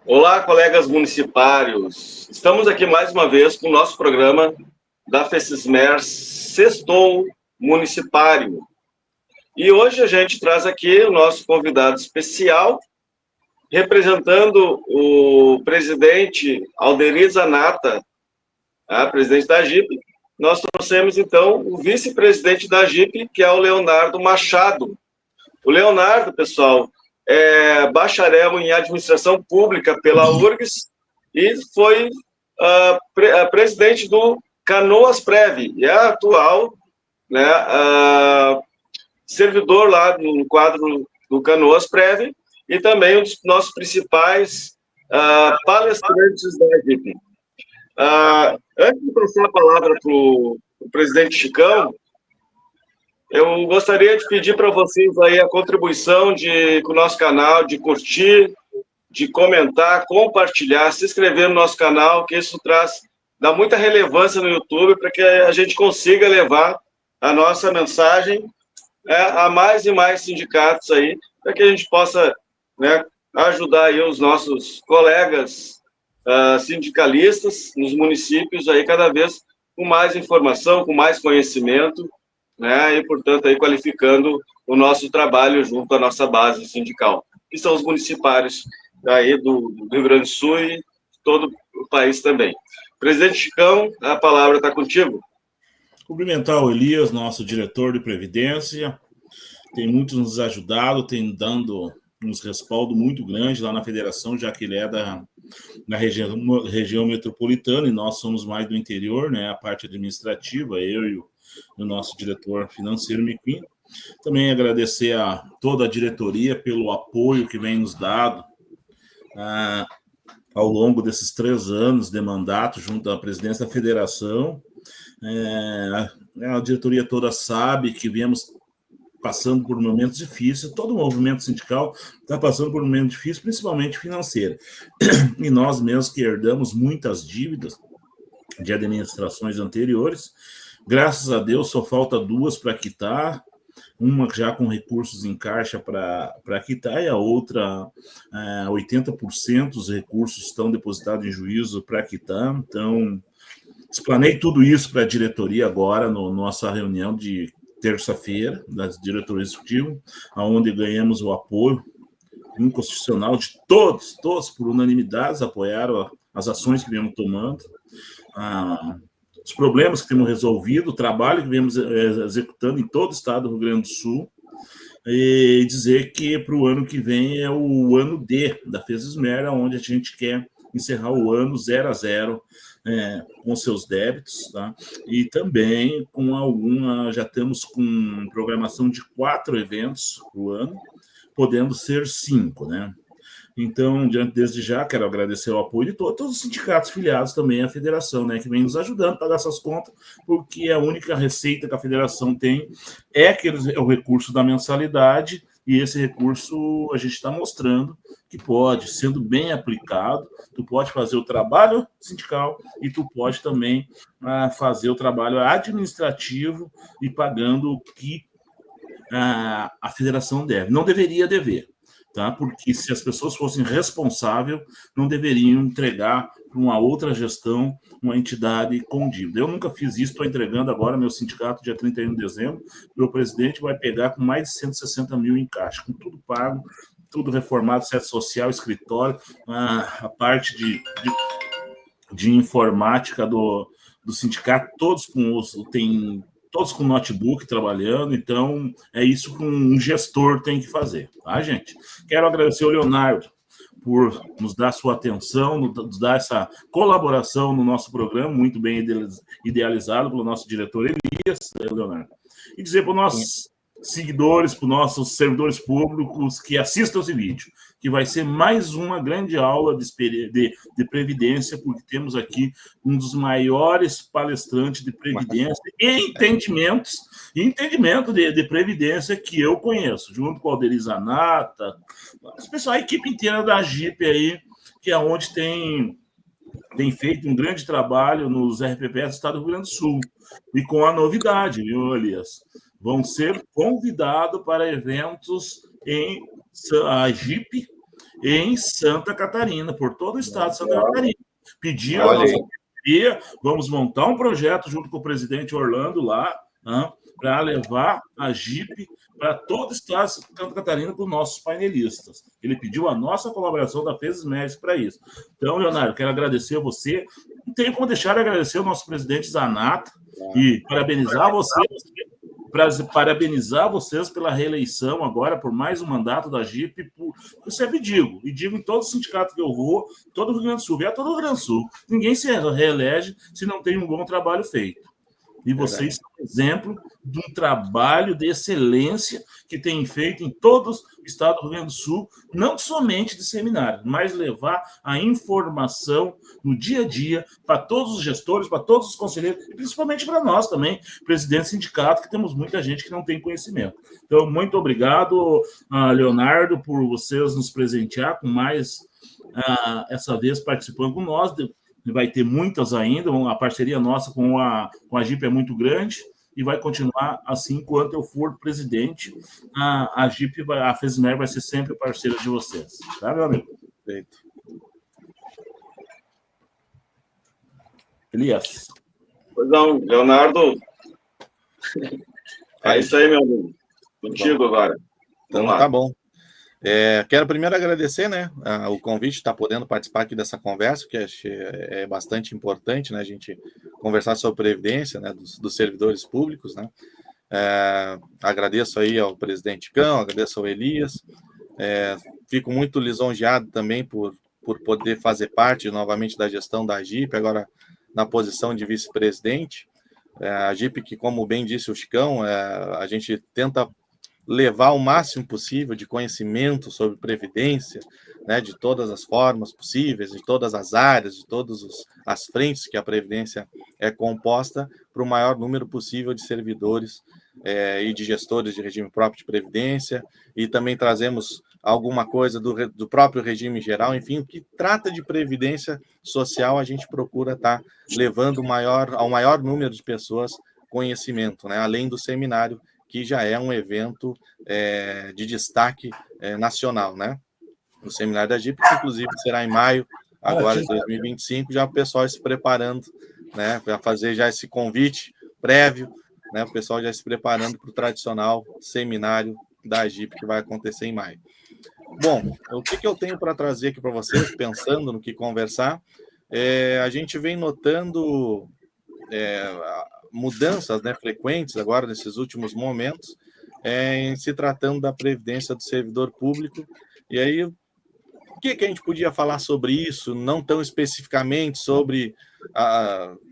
Olá, colegas municipários. Estamos aqui mais uma vez com o nosso programa da FECISMER Sextou Municipário. E hoje a gente traz aqui o nosso convidado especial, representando o presidente Alderi Zanata, presidente da AGIP. Nós trouxemos, então, o vice-presidente da AGIP, que é o Leonardo Machado. O Leonardo, pessoal, é bacharel em administração pública pela URGS e foi presidente do Canoas Prev, e é atual, né, servidor lá no quadro do Canoas Prev e também um dos nossos principais palestrantes da equipe. Antes de passar a palavra para o presidente Chicão, eu gostaria de pedir para vocês aí a contribuição com o nosso canal, de curtir, de comentar, compartilhar, se inscrever no nosso canal, que isso dá muita relevância no YouTube para que a gente consiga levar a nossa mensagem a mais e mais sindicatos aí, para que a gente possa, né, ajudar aí os nossos colegas sindicalistas nos municípios aí cada vez com mais informação, com mais conhecimento, né, e, portanto, aí qualificando o nosso trabalho junto à nossa base sindical, que são os municipários aí do Rio Grande do Sul e todo o país também. Presidente Chicão, a palavra está contigo. Cumprimentar o Elias, nosso diretor de Previdência, tem muito nos ajudado, tem dando uns respaldo muito grande lá na federação, já que ele é da região metropolitana e nós somos mais do interior, né? A parte administrativa, eu e o nosso diretor financeiro, Miquim. Também agradecer a toda a diretoria pelo apoio que vem nos dado ao longo desses 3 anos de mandato junto à presidência da federação. A diretoria toda sabe que viemos passando por momentos difíceis, todo o movimento sindical está passando por um momento difícil, principalmente financeiro. E nós mesmos que herdamos muitas dívidas de administrações anteriores, graças a Deus só falta 2 para quitar, uma já com recursos em caixa para quitar e a outra 80% dos recursos estão depositados em juízo para quitar. Então, explanei tudo isso para a diretoria agora, na nossa reunião de terça-feira, da diretoria executiva, onde ganhamos o apoio inconstitucional de todos por unanimidade, apoiaram as ações que viemos tomando, os problemas que temos resolvido, o trabalho que viemos executando em todo o estado do Rio Grande do Sul, e dizer que para o ano que vem é o ano D da FECISMER, onde a gente quer encerrar o ano 0-0, com seus débitos, tá? E também já estamos com programação de 4 eventos por ano, podendo ser 5, né? Então, desde já, quero agradecer o apoio de todos os sindicatos filiados também à federação, né, que vem nos ajudando a pagar essas contas, porque a única receita que a federação tem é o recurso da mensalidade, e esse recurso a gente está mostrando que pode, sendo bem aplicado, tu pode fazer o trabalho sindical e tu pode também fazer o trabalho administrativo e pagando o que a federação deve. Não deveria dever, tá? Porque se as pessoas fossem responsáveis, não deveriam entregar para uma outra gestão, uma entidade com dívida. Eu nunca fiz isso, estou entregando agora meu sindicato dia 31 de dezembro, meu presidente vai pegar com mais de 160 mil em caixa, com tudo pago, tudo reformado, sede social, escritório, a parte de informática do sindicato, todos com notebook trabalhando, então é isso que um gestor tem que fazer, tá, gente? Quero agradecer ao Leonardo por nos dar sua atenção, nos dar essa colaboração no nosso programa, muito bem idealizado pelo nosso diretor Elias, Leonardo, e dizer para os nossos seguidores, para os nossos servidores públicos que assistam esse vídeo, que vai ser mais uma grande aula de previdência, porque temos aqui um dos maiores palestrantes de previdência e entendimento de previdência que eu conheço, junto com o Alderi Zanata, a equipe inteira da AGIP aí, que é onde tem feito um grande trabalho nos RPPs do estado do Rio Grande do Sul. E com a novidade, viu, Elias? Vão ser convidados para eventos em AGIP em Santa Catarina, por todo o estado de Santa Catarina. Pediu a Olha nossa aí. parceria, vamos montar um projeto junto com o presidente Orlando lá, para levar a Jeep para todo o estado de Santa Catarina para os nossos painelistas. Ele pediu a nossa colaboração da Fezes Médicos para isso. Então, Leonardo, quero agradecer a você. Não tenho como deixar de agradecer ao nosso presidente Zanata e parabenizar vocês pela reeleição agora, por mais um mandato da Jeep. Eu sempre digo, e digo em todo sindicato que eu vou, todo o Rio Grande do Sul, todo o Rio Grande do Sul, ninguém se reelege se não tem um bom trabalho feito. E vocês são exemplo de um trabalho de excelência que tem feito em todos o estado do Rio Grande do Sul, não somente de seminário, mas levar a informação no dia a dia para todos os gestores, para todos os conselheiros, e principalmente para nós também, presidente do sindicato, que temos muita gente que não tem conhecimento. Então, muito obrigado, Leonardo, por vocês nos presentear com mais, essa vez, participando com nós. Vai ter muitas ainda, a parceria nossa com a Jeep é muito grande e vai continuar assim enquanto eu for presidente. A Jeep, a Fesmer vai ser sempre parceira de vocês, tá, meu amigo? Perfeito. Elias. Pois não, Leonardo. É isso aí, meu amigo. Contigo agora. Então, tá bom. Quero primeiro agradecer, né, o convite de estar podendo participar aqui dessa conversa, que é bastante importante, né, a gente conversar sobre previdência, né, dos servidores públicos, né. Agradeço aí ao presidente Cão, agradeço ao Elias, fico muito lisonjeado também por poder fazer parte novamente da gestão da Jeep, agora na posição de vice-presidente. A Jeep, que, como bem disse o Chicão, a gente tenta levar o máximo possível de conhecimento sobre previdência, né, de todas as formas possíveis, de todas as áreas, de todas as frentes que a previdência é composta, para o maior número possível de servidores e de gestores de regime próprio de previdência, e também trazemos alguma coisa do próprio regime geral. Enfim, o que trata de previdência social, a gente procura estar levando ao maior número de pessoas conhecimento, né, além do seminário, que já é um evento de destaque nacional, né? O seminário da Jeep, que inclusive será em maio, agora de 2025, já o pessoal se preparando, né, para fazer já esse convite prévio, né, o pessoal já se preparando para o tradicional seminário da Jeep, que vai acontecer em maio. Bom, o que eu tenho para trazer aqui para vocês, pensando no que conversar, a gente vem notando mudanças, né, frequentes agora nesses últimos momentos, em se tratando da previdência do servidor público. E aí, o que a gente podia falar sobre isso, não tão especificamente sobre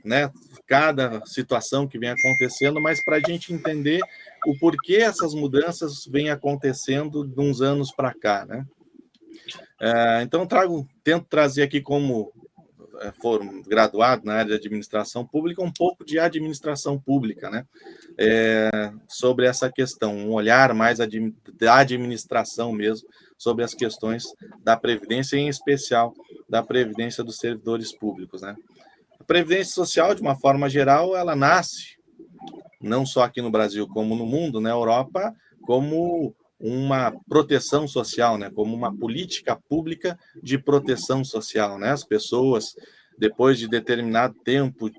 né, cada situação que vem acontecendo, mas para a gente entender o porquê essas mudanças vêm acontecendo de uns anos para cá, né? Então, tento trazer aqui, como foram graduado na área de administração pública, um pouco de administração pública, né? Sobre essa questão, um olhar mais da administração mesmo, sobre as questões da previdência, em especial da previdência dos servidores públicos, né? A previdência social, de uma forma geral, ela nasce, não só aqui no Brasil, como no mundo, na Europa, como uma proteção social, né? Como uma política pública de proteção social, né? As pessoas, depois de determinado tempo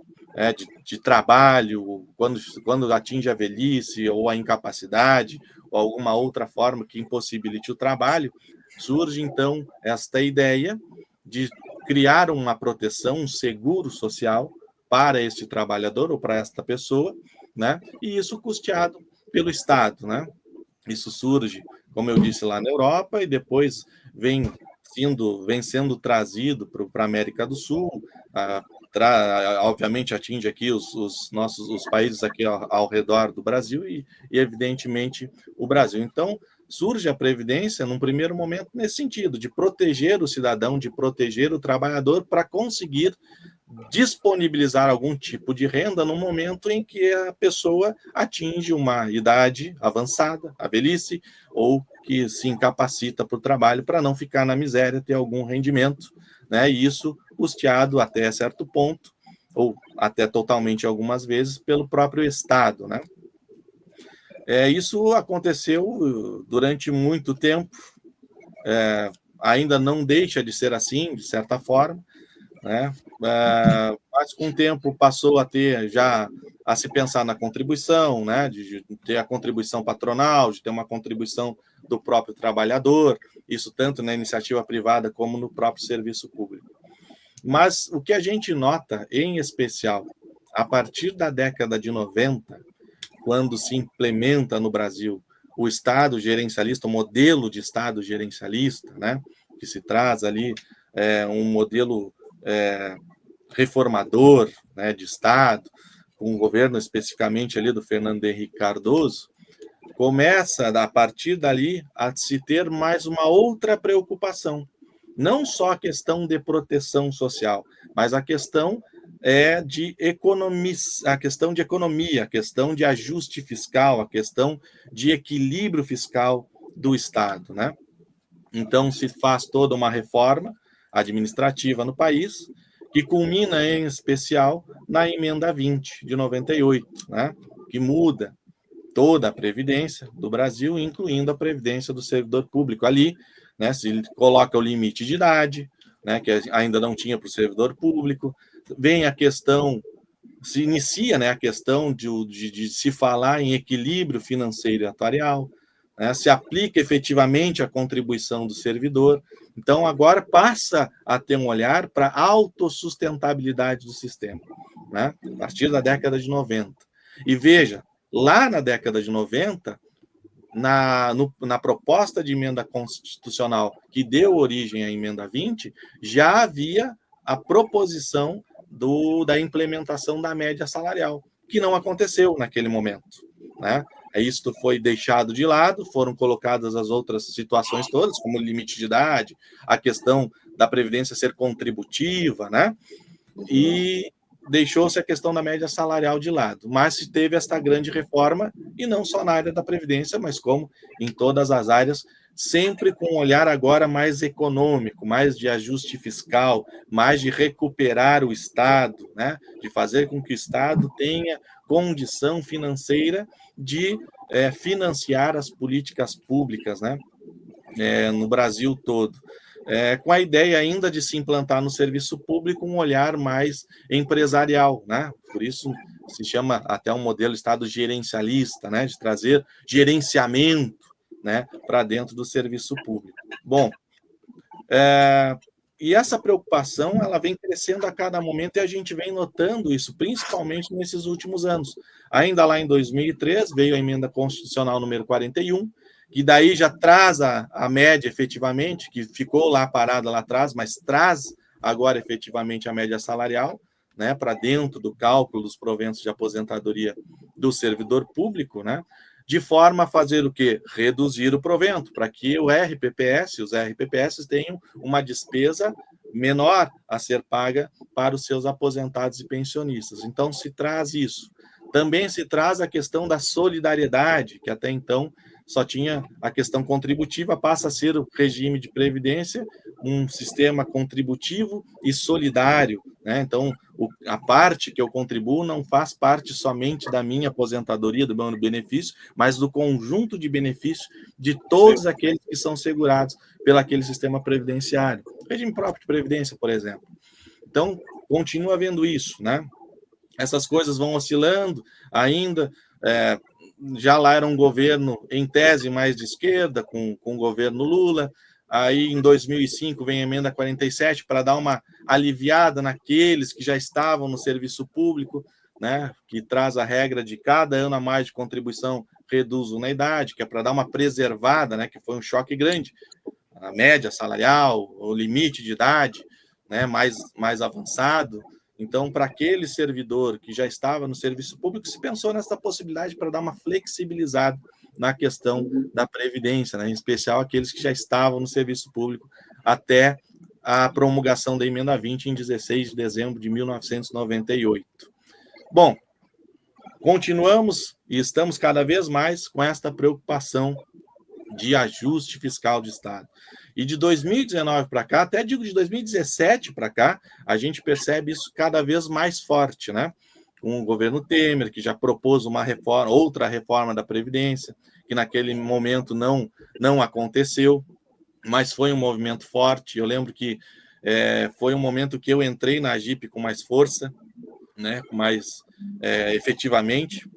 de trabalho, quando atinge a velhice ou a incapacidade ou alguma outra forma que impossibilite o trabalho, surge então esta ideia de criar uma proteção, um seguro social para este trabalhador ou para esta pessoa, né? E isso custeado pelo Estado, né? Isso surge, como eu disse, lá na Europa, e depois vem sendo trazido para a América do Sul, obviamente atinge aqui os países aqui ao redor do Brasil e, evidentemente, o Brasil. Então, surge a Previdência, num primeiro momento, nesse sentido, de proteger o cidadão, de proteger o trabalhador, para conseguir disponibilizar algum tipo de renda no momento em que a pessoa atinge uma idade avançada, a velhice, ou que se incapacita para o trabalho, para não ficar na miséria, ter algum rendimento, né? E isso custeado até certo ponto, ou até totalmente algumas vezes, pelo próprio Estado, né? Isso aconteceu durante muito tempo, ainda não deixa de ser assim, de certa forma, né? Mas com o tempo passou a ter já a se pensar na contribuição, né? De ter a contribuição patronal, de ter uma contribuição do próprio trabalhador, isso tanto na iniciativa privada como no próprio serviço público. Mas o que a gente nota, em especial, a partir da década de 90, quando se implementa no Brasil o Estado gerencialista, o modelo de Estado gerencialista, né? Que se traz ali um modelo reformador, né, de Estado, com o governo especificamente ali do Fernando Henrique Cardoso, começa, a partir dali, a se ter mais uma outra preocupação. Não só a questão de proteção social, mas a questão de economia, a questão de economia, a questão de ajuste fiscal, a questão de equilíbrio fiscal do Estado, né? Então, se faz toda uma reforma administrativa no país, que culmina, em especial, na Emenda 20, de 98, né? Que muda toda a Previdência do Brasil, incluindo a Previdência do servidor público. Ali, né, se coloca o limite de idade, né, que ainda não tinha para o servidor público, vem a questão, se inicia, né, a questão de se falar em equilíbrio financeiro e atuarial, né, se aplica efetivamente a contribuição do servidor. Então, agora passa a ter um olhar para a autossustentabilidade do sistema, né, a partir da década de 90. E veja, lá na década de 90, na proposta de emenda constitucional que deu origem à Emenda 20, já havia a proposição da implementação da média salarial, que não aconteceu naquele momento, né? Isso foi deixado de lado, foram colocadas as outras situações todas, como o limite de idade, a questão da Previdência ser contributiva, né? E deixou-se a questão da média salarial de lado, mas se teve esta grande reforma, e não só na área da Previdência, mas como em todas as áreas, sempre com um olhar agora mais econômico, mais de ajuste fiscal, mais de recuperar o Estado, né? De fazer com que o Estado tenha condição financeira de financiar as políticas públicas, né? No Brasil todo. Com a ideia ainda de se implantar no serviço público um olhar mais empresarial, né? Por isso se chama até um modelo Estado gerencialista, né? De trazer gerenciamento, né, para dentro do serviço público. Bom, e essa preocupação ela vem crescendo a cada momento e a gente vem notando isso, principalmente nesses últimos anos. Ainda lá em 2003 veio a Emenda Constitucional número 41, que daí já traz a média efetivamente, que ficou lá parada lá atrás, mas traz agora efetivamente a média salarial, né, para dentro do cálculo dos proventos de aposentadoria do servidor público, né, de forma a fazer o quê? Reduzir o provento, para que os RPPS tenham uma despesa menor a ser paga para os seus aposentados e pensionistas. Então, se traz isso. Também se traz a questão da solidariedade, que até então só tinha a questão contributiva, passa a ser o regime de previdência, um sistema contributivo e solidário, né? Então, a parte que eu contribuo não faz parte somente da minha aposentadoria, do meu benefício, mas do conjunto de benefícios de todos aqueles que são segurados pelo aquele sistema previdenciário. Regime próprio de previdência, por exemplo. Então, continua havendo isso, né? Essas coisas vão oscilando ainda. Já lá era um governo, em tese, mais de esquerda, com o governo Lula. Aí, em 2005, vem a Emenda 47 para dar uma aliviada naqueles que já estavam no serviço público, né, que traz a regra de cada ano a mais de contribuição reduz na idade, que é para dar uma preservada, né, que foi um choque grande. A média salarial, o limite de idade, né, mais avançado. Então, para aquele servidor que já estava no serviço público, se pensou nessa possibilidade para dar uma flexibilizada na questão da Previdência, né? Em especial aqueles que já estavam no serviço público até a promulgação da Emenda 20 em 16 de dezembro de 1998. Bom, continuamos e estamos cada vez mais com esta preocupação de ajuste fiscal de Estado. E de 2019 para cá, até digo de 2017 para cá, a gente percebe isso cada vez mais forte, né? Com o governo Temer, que já propôs uma reforma, outra reforma da Previdência, que naquele momento não aconteceu. mas foi um movimento forte. Eu lembro que foi um momento que eu entrei na AGIP com mais força, né, mais efetivamente,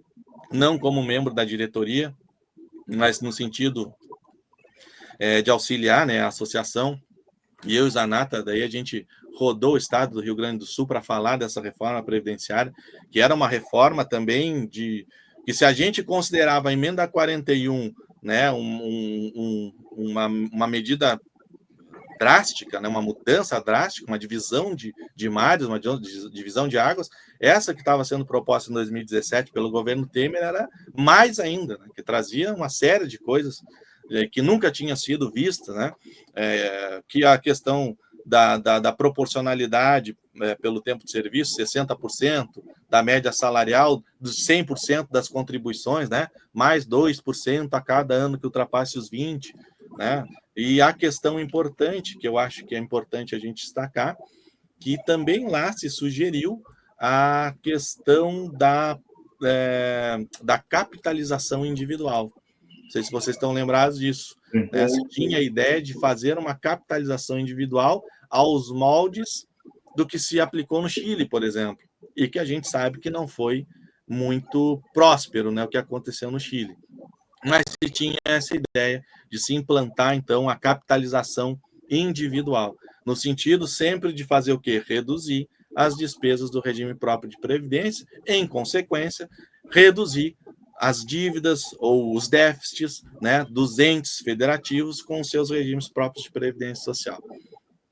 não como membro da diretoria, mas no sentido de auxiliar, né, a associação. E eu e Zanata, daí a gente rodou o estado do Rio Grande do Sul para falar dessa reforma previdenciária, que era uma reforma também que se a gente considerava a emenda 41, né, uma medida drástica, né, uma mudança drástica, uma divisão de mares, uma divisão de águas, essa que estava sendo proposta em 2017 pelo governo Temer era mais ainda, né, que trazia uma série de coisas que nunca tinha sido vista, né, que a questão da proporcionalidade pelo tempo de serviço, 60% da média salarial, dos 100% das contribuições, né, mais 2% a cada ano que ultrapasse os 20%, né? E a questão importante, que eu acho que é importante a gente destacar, que também lá se sugeriu a questão da capitalização individual. Não sei se vocês estão lembrados disso. Né? Se tinha a ideia de fazer uma capitalização individual aos moldes do que se aplicou no Chile, por exemplo, e que a gente sabe que não foi muito próspero, né, o que aconteceu no Chile. Mas se tinha essa ideia de se implantar, então, a capitalização individual, no sentido sempre de fazer o quê? Reduzir as despesas do regime próprio de previdência, em consequência, reduzir as dívidas ou os déficits, né, dos entes federativos com seus regimes próprios de previdência social.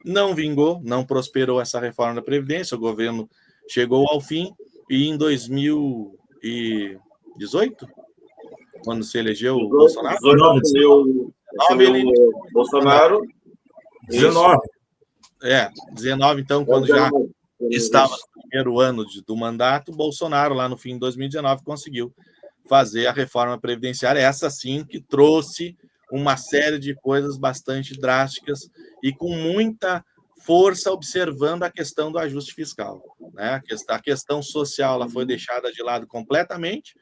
Não vingou, não prosperou essa reforma da Previdência, o governo chegou ao fim e em 2018, quando se elegeu o Bolsonaro? 19 Bolsonaro. 19. 19, então, quando já estava no primeiro ano do mandato, Bolsonaro, lá no fim de 2019, conseguiu fazer a reforma previdenciária, essa sim que trouxe uma série de coisas bastante drásticas e com muita força observando a questão do ajuste fiscal. Né? A questão social ela foi deixada de lado completamente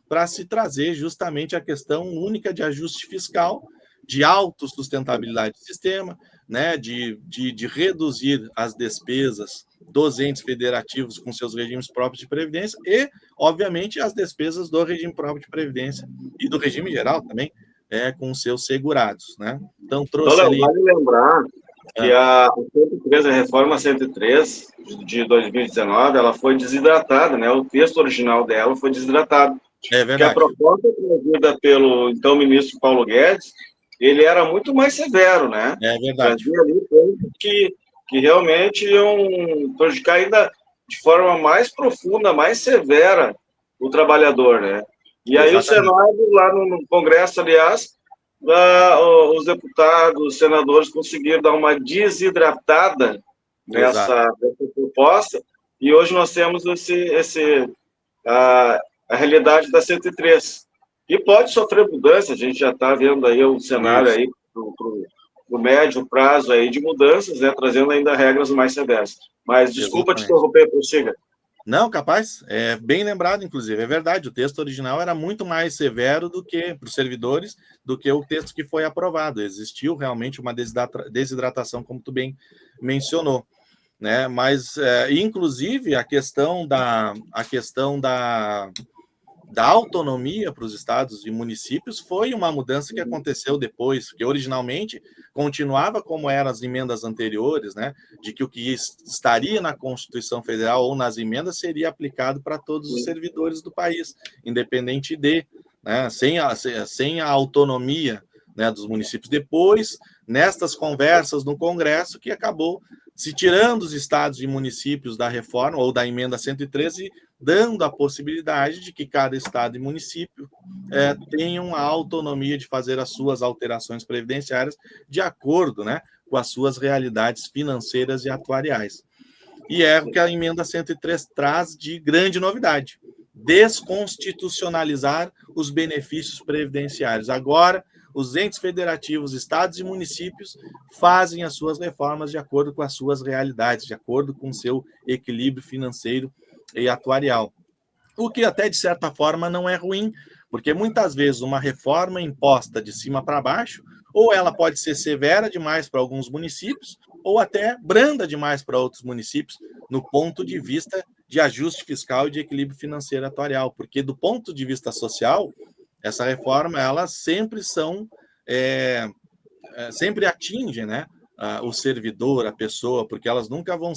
para se trazer justamente a questão única de ajuste fiscal, de autossustentabilidade do sistema, né, de reduzir as despesas dos entes federativos com seus regimes próprios de previdência e, obviamente, as despesas do regime próprio de previdência e do regime geral também, com seus segurados. Né? Então, trouxe ali... Vale lembrar que a 103, a reforma 103 de 2019, ela foi desidratada, né? O texto original dela foi desidratado. É verdade. Porque a proposta trazida pelo então ministro Paulo Guedes, ele era muito mais severo, né? É verdade. Trazia ali pontos que realmente iam prejudicar ainda de forma mais profunda, mais severa o trabalhador, né? E aí Exatamente. o Senado, lá no Congresso, aliás, os deputados, os senadores conseguiram dar uma desidratada nessa proposta, e hoje nós temos a realidade da 103, que pode sofrer mudança, a gente já está vendo aí o cenário aí para o médio prazo aí de mudanças, né, trazendo ainda regras mais severas. Mas desculpa te interromper, prossiga. Não, capaz, é bem lembrado, inclusive, é verdade, o texto original era muito mais severo do que para os servidores, do que o texto que foi aprovado. Existiu realmente uma desidratação, como tu bem mencionou, né? Mas, inclusive, a questão da autonomia para os estados e municípios foi uma mudança que aconteceu depois, que originalmente continuava como eram as emendas anteriores, né, de que o que estaria na Constituição Federal ou nas emendas seria aplicado para todos os servidores do país, independente de, né, sem a autonomia, né, dos municípios. Depois, nestas conversas no Congresso, que acabou se tirando os estados e municípios da reforma ou da emenda 113, dando a possibilidade de que cada estado e município tenham a autonomia de fazer as suas alterações previdenciárias de acordo, né, com as suas realidades financeiras e atuariais. E é o que a emenda 103 traz de grande novidade: desconstitucionalizar os benefícios previdenciários. Agora, os entes federativos, estados e municípios fazem as suas reformas de acordo com as suas realidades, de acordo com o seu equilíbrio financeiro e atuarial. O que até, de certa forma, não é ruim, porque muitas vezes uma reforma imposta de cima para baixo ou ela pode ser severa demais para alguns municípios, ou até branda demais para outros municípios, no ponto de vista de ajuste fiscal e de equilíbrio financeiro atuarial, porque do ponto de vista social, essa reforma, elas sempre são, sempre atingem, né, o servidor, a pessoa, porque elas nunca vão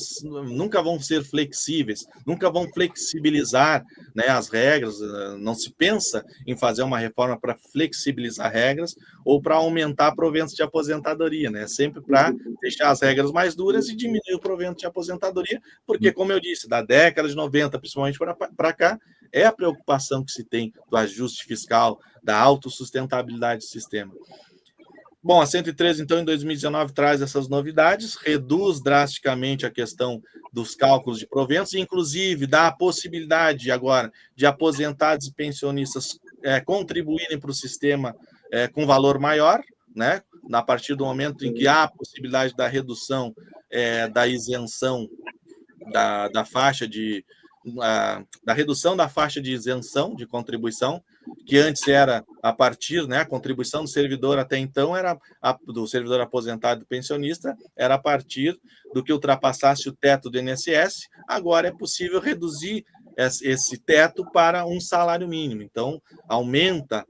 ser flexíveis, nunca vão flexibilizar, né, as regras. Não se pensa em fazer uma reforma para flexibilizar regras ou para aumentar proventos de aposentadoria, né? Sempre para deixar as regras mais duras e diminuir o provento de aposentadoria, porque, como eu disse, da década de 90, principalmente para cá, é a preocupação que se tem do ajuste fiscal, da autossustentabilidade do sistema. Bom, a 113, então, em 2019, traz essas novidades, reduz drasticamente a questão dos cálculos de proventos, inclusive dá a possibilidade agora de aposentados e pensionistas contribuírem para o sistema com valor maior, né? A partir do momento em que há a possibilidade da redução da isenção da faixa da redução da faixa de isenção de contribuição, que antes era a partir, né, a contribuição do servidor até então era do servidor aposentado e pensionista, era a partir do que ultrapassasse o teto do INSS. Agora é possível reduzir esse teto para um salário mínimo. Então, aumenta,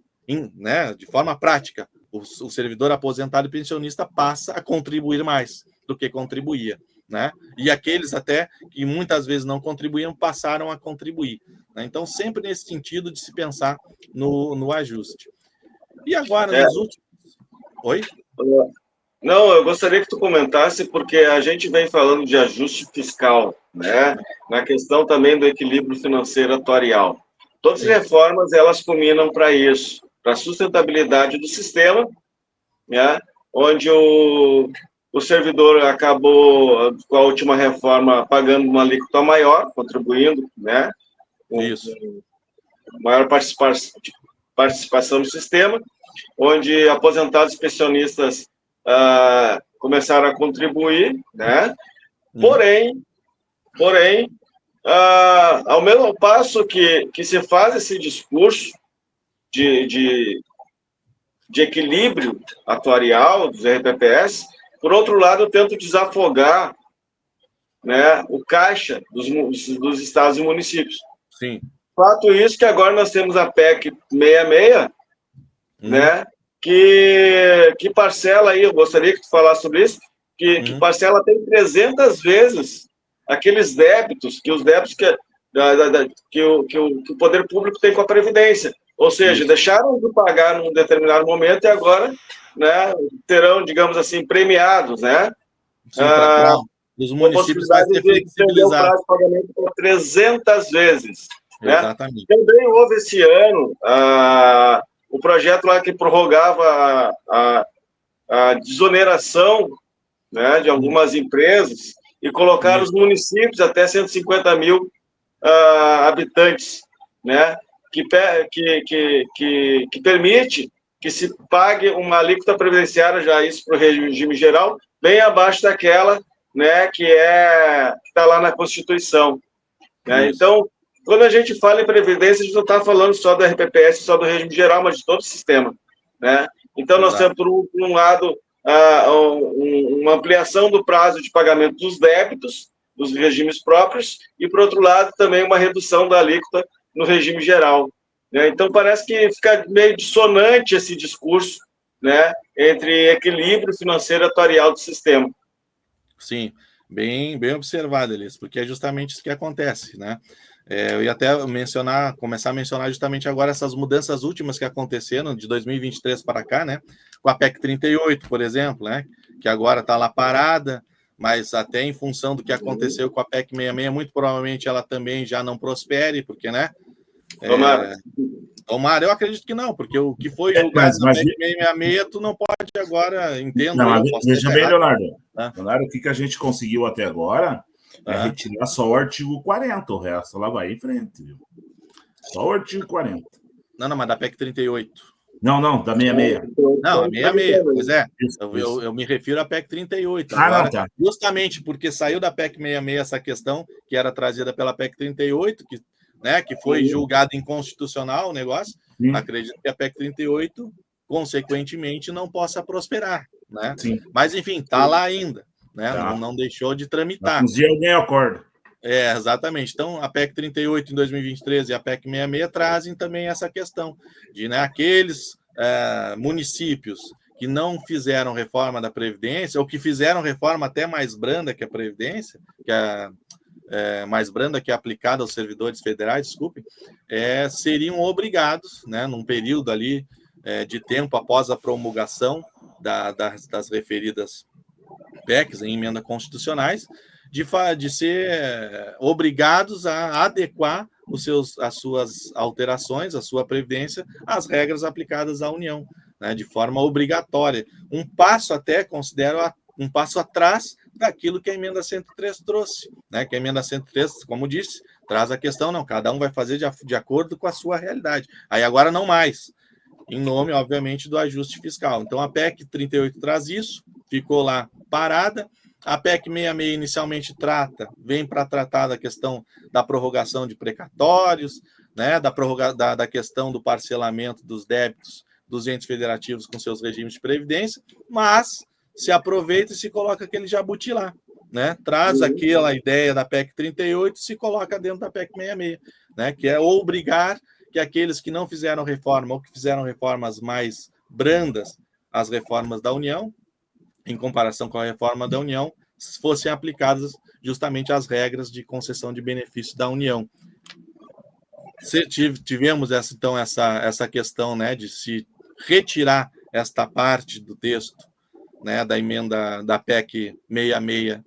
né, de forma prática, o servidor aposentado e pensionista passa a contribuir mais do que contribuía, né? E aqueles até que muitas vezes não contribuíam passaram a contribuir, né? Então, sempre nesse sentido de se pensar no ajuste. E agora, nos últimos... Oi? Não, eu gostaria que tu comentasse, porque a gente vem falando de ajuste fiscal, né? Na questão também do equilíbrio financeiro atuarial. Todas as reformas, elas culminam para isso, para a sustentabilidade do sistema, né? Onde o servidor acabou, com a última reforma, pagando uma alíquota maior, contribuindo, né? Com maior participação no sistema, onde aposentados e pensionistas começaram a contribuir, né? Porém, ao mesmo passo que se faz esse discurso de equilíbrio atuarial dos RPPS, por outro lado, eu tento desafogar, né, o caixa dos estados e municípios. Sim. Fato isso que agora nós temos a PEC 66, né, que parcela aí, eu gostaria que tu falasse sobre isso, que parcela tem 300 vezes aqueles débitos, que o poder público tem com a Previdência. Ou seja, deixaram de pagar num determinado momento e agora, né, terão, digamos assim, premiados, né? Sim, os municípios vai ser flexibilizado. O prazo de pagamento por 300 vezes. Exatamente. Né? Também houve esse ano o projeto lá que prorrogava a desoneração, né, de algumas empresas e colocaram os municípios até 150 mil habitantes, né? Que permite que se pague uma alíquota previdenciária, já isso para o regime geral, bem abaixo daquela, né, que está lá na Constituição. Né? Então, quando a gente fala em previdência, a gente não está falando só do RPPS, só do regime geral, mas de todo o sistema. Né? Então, nós temos, por um lado, uma ampliação do prazo de pagamento dos débitos, dos regimes próprios, e, por outro lado, também uma redução da alíquota no regime geral. Né? Então, parece que fica meio dissonante esse discurso, né, entre equilíbrio financeiro e atuarial do sistema. Sim, bem observado, Elias, porque é justamente isso que acontece, né? Eu ia até começar a mencionar justamente agora essas mudanças últimas que aconteceram de 2023 para cá, né? Com a PEC 38, por exemplo, né? Que agora está lá parada, mas até em função do que aconteceu com a PEC 66, muito provavelmente ela também já não prospere, porque, né? Tomara, eu acredito que não, porque o que foi julgado na PEC 666, tu não pode agora, entendo. Não, veja bem, Leonardo. Leonardo, o que a gente conseguiu até agora é retirar só o artigo 40, o resto lá vai em frente, viu? Só o artigo 40. Não, mas da PEC 38. Não, da 66. Não, a 66, pois é. Eu me refiro à PEC 38. Agora, não, tá. Justamente porque saiu da PEC 66 essa questão, que era trazida pela PEC 38, que foi julgado inconstitucional o negócio. Acredito que a PEC 38 consequentemente, não possa prosperar, né? Sim. Mas, enfim, está lá ainda, né? Tá. Não deixou de tramitar. Um dia alguém acorda. Exatamente. Então, a PEC 38 em 2023 e a PEC 66 trazem também essa questão de, né, aqueles municípios que não fizeram reforma da Previdência, ou que fizeram reforma até mais branda que a Previdência, mais branda que é aplicada aos servidores federais, desculpe, seriam obrigados, né, num período ali de tempo após a promulgação das referidas PECs em emendas constitucionais, de ser obrigados a adequar as suas alterações, a sua previdência, às regras aplicadas à União, né, de forma obrigatória. Um passo até, considero, um passo atrás daquilo que a emenda 103 trouxe, né, que a emenda 103, como disse, traz a questão, não, cada um vai fazer de acordo com a sua realidade. Aí agora não mais, em nome, obviamente, do ajuste fiscal. Então, a PEC 38 traz isso, ficou lá parada. A PEC 66 inicialmente vem para tratar da questão da prorrogação de precatórios, né, da questão do parcelamento dos débitos dos entes federativos com seus regimes de previdência, mas se aproveita e se coloca aquele jabuti lá, né? Traz aquela ideia da PEC 38 e se coloca dentro da PEC 66, né, que é obrigar que aqueles que não fizeram reforma ou que fizeram reformas mais brandas, as reformas da União, em comparação com a reforma da União, fossem aplicadas justamente as regras de concessão de benefícios da União. Tivemos essa questão, né, de se retirar esta parte do texto, né, da emenda da PEC 66,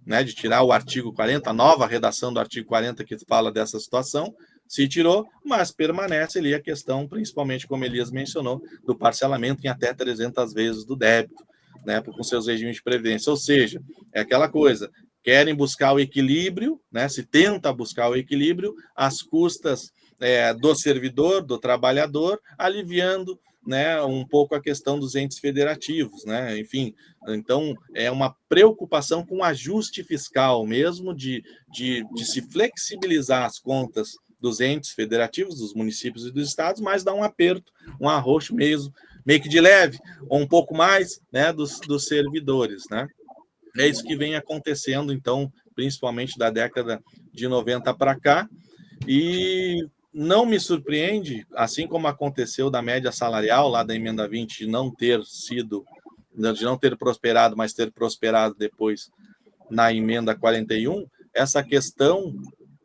né, de tirar o artigo 40, a nova redação do artigo 40 que fala dessa situação, se tirou, mas permanece ali a questão, principalmente como Elias mencionou, do parcelamento em até 300 vezes do débito, né, com seus regimes de previdência. Ou seja, é aquela coisa, querem buscar o equilíbrio, né, se tenta buscar o equilíbrio às custas do servidor, do trabalhador, aliviando, né, um pouco a questão dos entes federativos, né? Enfim, então é uma preocupação com ajuste fiscal mesmo, de se flexibilizar as contas dos entes federativos, dos municípios e dos estados, mas dá um aperto, um arroxo mesmo, meio que de leve, ou um pouco mais, né, dos servidores, né? É isso que vem acontecendo, então, principalmente da década de 90 para cá, e não me surpreende, assim como aconteceu da média salarial, lá da emenda 20, de não ter prosperado, mas ter prosperado depois na emenda 41, essa questão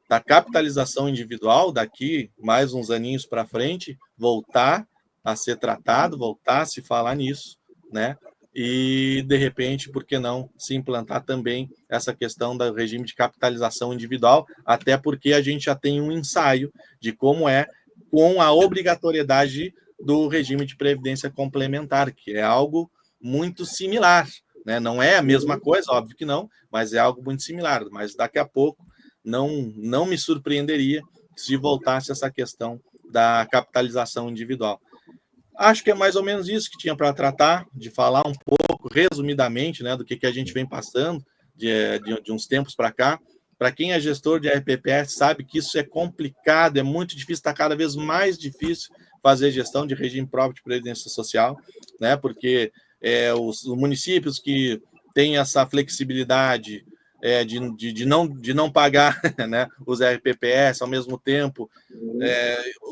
da capitalização individual, daqui mais uns aninhos para frente, voltar a ser tratado, voltar a se falar nisso, né? E, de repente, por que não se implantar também essa questão do regime de capitalização individual, até porque a gente já tem um ensaio de como é com a obrigatoriedade do regime de previdência complementar, que é algo muito similar, né? Não é a mesma coisa, óbvio que não, mas é algo muito similar. Mas daqui a pouco não me surpreenderia se voltasse essa questão da capitalização individual. Acho que é mais ou menos isso que tinha para tratar, de falar um pouco, resumidamente, né, do que a gente vem passando de uns tempos para cá. Para quem é gestor de RPPS, sabe que isso é complicado, é muito difícil, está cada vez mais difícil fazer gestão de regime próprio de previdência social, né, porque os municípios que têm essa flexibilidade de não pagar, né, os RPPS ao mesmo tempo.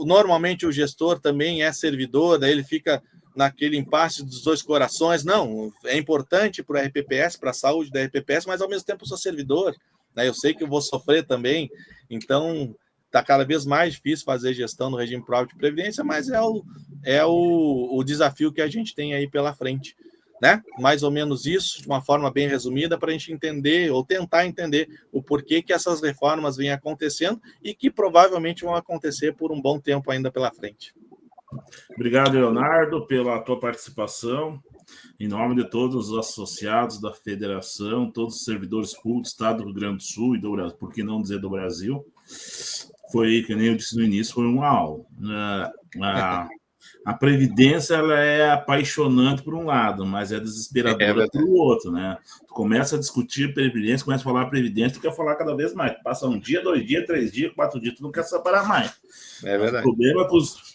Normalmente o gestor também é servidor, daí ele fica naquele impasse dos dois corações. Não, é importante para o RPPS, para a saúde da RPPS, mas ao mesmo tempo eu sou servidor, né, eu sei que eu vou sofrer também, então está cada vez mais difícil fazer gestão no regime próprio de previdência, mas é o desafio que a gente tem aí pela frente, né? Mais ou menos isso, de uma forma bem resumida, para a gente entender, ou tentar entender, o porquê que essas reformas vêm acontecendo e que provavelmente vão acontecer por um bom tempo ainda pela frente. Obrigado, Leonardo, pela tua participação. Em nome de todos os associados da federação, todos os servidores públicos do Estado do Rio Grande do Sul e do Brasil, por que não dizer do Brasil, foi, que nem eu disse no início, foi uma aula. A Previdência, ela é apaixonante por um lado, mas é desesperadora por outro, né? Tu começa a discutir Previdência, começa a falar Previdência, tu quer falar cada vez mais. Passa um dia, 2 dias, 3 dias, 4 dias, tu não quer separar mais. É verdade. O problema é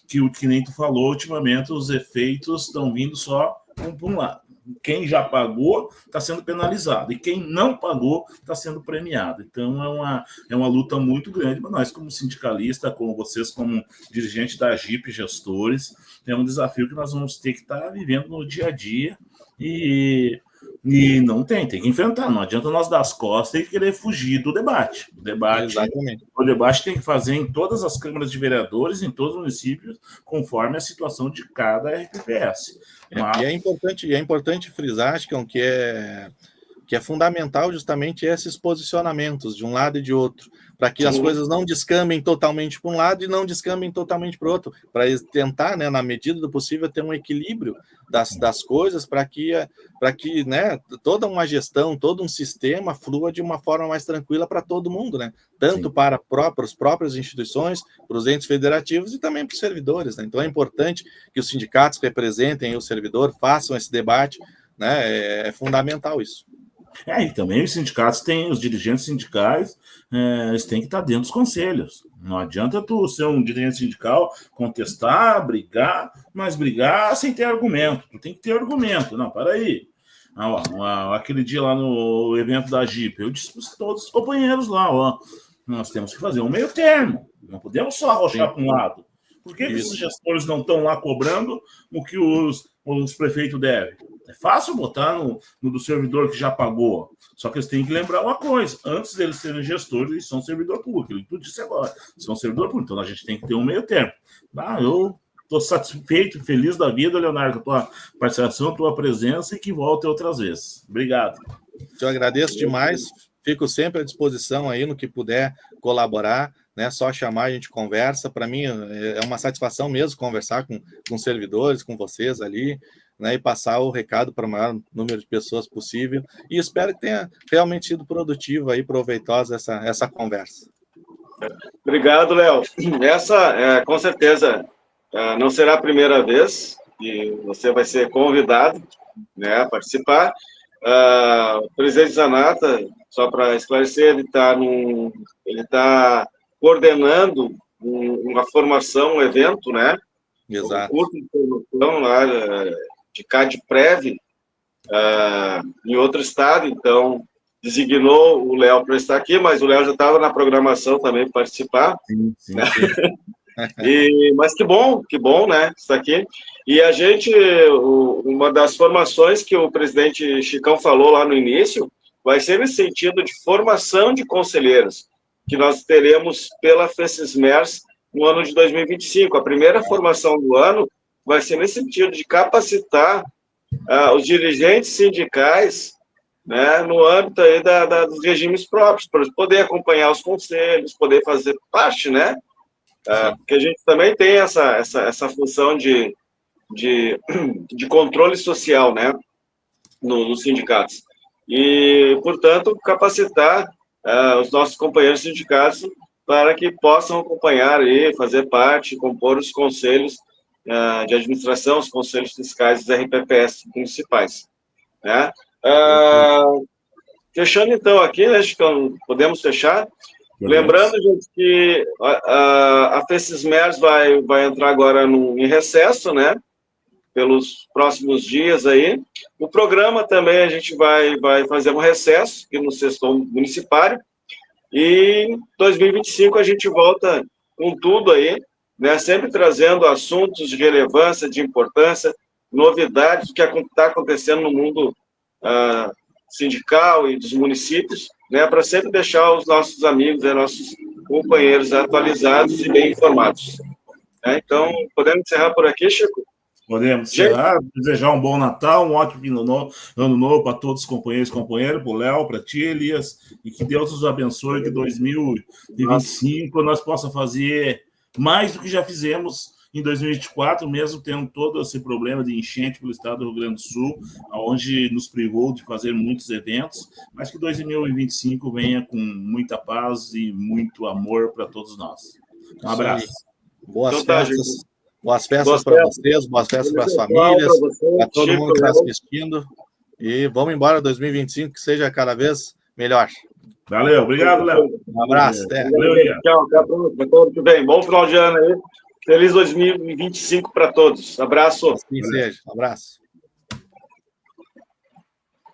que que nem tu falou, ultimamente os efeitos estão vindo só para um lado. Quem já pagou está sendo penalizado, e quem não pagou está sendo premiado. Então, é uma luta muito grande para nós, como sindicalista, como vocês, como dirigente da AGIP, gestores. É um desafio que nós vamos ter que estar vivendo no dia a dia, e não tem que enfrentar. Não adianta nós dar as costas e querer fugir do debate. O debate tem que fazer em todas as câmaras de vereadores, em todos os municípios, conforme a situação de cada RPPS. E é importante frisar, acho que é fundamental justamente esses posicionamentos de um lado e de outro, para que as coisas não descambem totalmente para um lado e não descambem totalmente para o outro, para tentar, né, na medida do possível, ter um equilíbrio das coisas, para que né, toda uma gestão, todo um sistema flua de uma forma mais tranquila para todo mundo, né? Tanto para as próprias instituições, para os entes federativos e também para os servidores, né? Então é importante que os sindicatos representem o servidor, façam esse debate, né? É fundamental isso. E também os sindicatos os dirigentes sindicais, eles têm que estar dentro dos conselhos. Não adianta tu ser um dirigente sindical, contestar, brigar, mas brigar sem ter argumento. Tu tem que ter argumento. Não, para aí. Aquele dia lá no evento da AGIP, eu disse para todos os companheiros lá, nós temos que fazer um meio termo. Não podemos só arrochar para um lado. Por que esses gestores não estão lá cobrando o que os prefeitos devem? É fácil botar no do servidor que já pagou. Só que eles têm que lembrar uma coisa. Antes deles serem gestores, eles são servidor público. Ele tudo disse agora. São servidor público. Então, a gente tem que ter um meio termo. Eu estou satisfeito, feliz da vida, Leonardo, com a tua participação, tua presença, e que volte outras vezes. Obrigado. Eu agradeço demais. Fico sempre à disposição aí no que puder colaborar. Né, só chamar, a gente conversa. Para mim é uma satisfação mesmo conversar com servidores, com vocês ali, né, e passar o recado para o maior número de pessoas possível. E espero que tenha realmente sido produtiva e proveitosa essa conversa. Obrigado, Léo. Essa, com certeza, não será a primeira vez que você vai ser convidado, né, a participar. O presidente Zanata, só para esclarecer, ele está coordenando uma formação, um evento, né? Exato. Um curso de formação lá de CADPREV em outro estado, então designou o Léo para estar aqui, mas o Léo já estava na programação também para participar. Sim. Mas que bom, né? Está aqui. E a gente, uma das formações que o presidente Chicão falou lá no início, vai ser nesse sentido de formação de conselheiros, que nós teremos pela FECISMERS no ano de 2025. A primeira formação do ano vai ser nesse sentido de capacitar os dirigentes sindicais, né, no âmbito aí dos regimes próprios, para poder acompanhar os conselhos, poder fazer parte, né? Porque a gente também tem essa função de controle social, né, nos sindicatos. E, portanto, capacitar os nossos companheiros sindicatos para que possam acompanhar e fazer parte, compor os conselhos de administração, os conselhos fiscais dos RPPS municipais. Né? Fechando, então, aqui, né, Chicão, podemos fechar. Lembrando, gente, que a FECISMERS vai entrar agora em recesso, né, pelos próximos dias aí. O programa também a gente vai fazer um recesso aqui no sexto municipário, e em 2025 a gente volta com tudo aí, né, sempre trazendo assuntos de relevância, de importância, novidades do que está acontecendo no mundo sindical e dos municípios, né, para sempre deixar os nossos amigos e nossos companheiros atualizados e bem informados. Então, podemos encerrar por aqui, Chico? Podemos encerrar, desejar um bom Natal, um ótimo ano novo para todos os companheiros e companheiras, para o Léo, para ti, Elias, e que Deus nos abençoe, que 2025 nós possamos fazer mais do que já fizemos em 2024, mesmo tendo todo esse problema de enchente pelo estado do Rio Grande do Sul, onde nos privou de fazer muitos eventos, mas que 2025 venha com muita paz e muito amor para todos nós. Um abraço. Boas festas. Boas festas para vocês, boas festas para as famílias, para todo mundo que está assistindo. E vamos embora 2025, que seja cada vez melhor. Valeu, obrigado, Léo. Um abraço, até. Valeu, tchau, até a próxima. Tudo bem, bom final de ano aí. Feliz 2025 para todos. Abraço. Assim seja. Um abraço.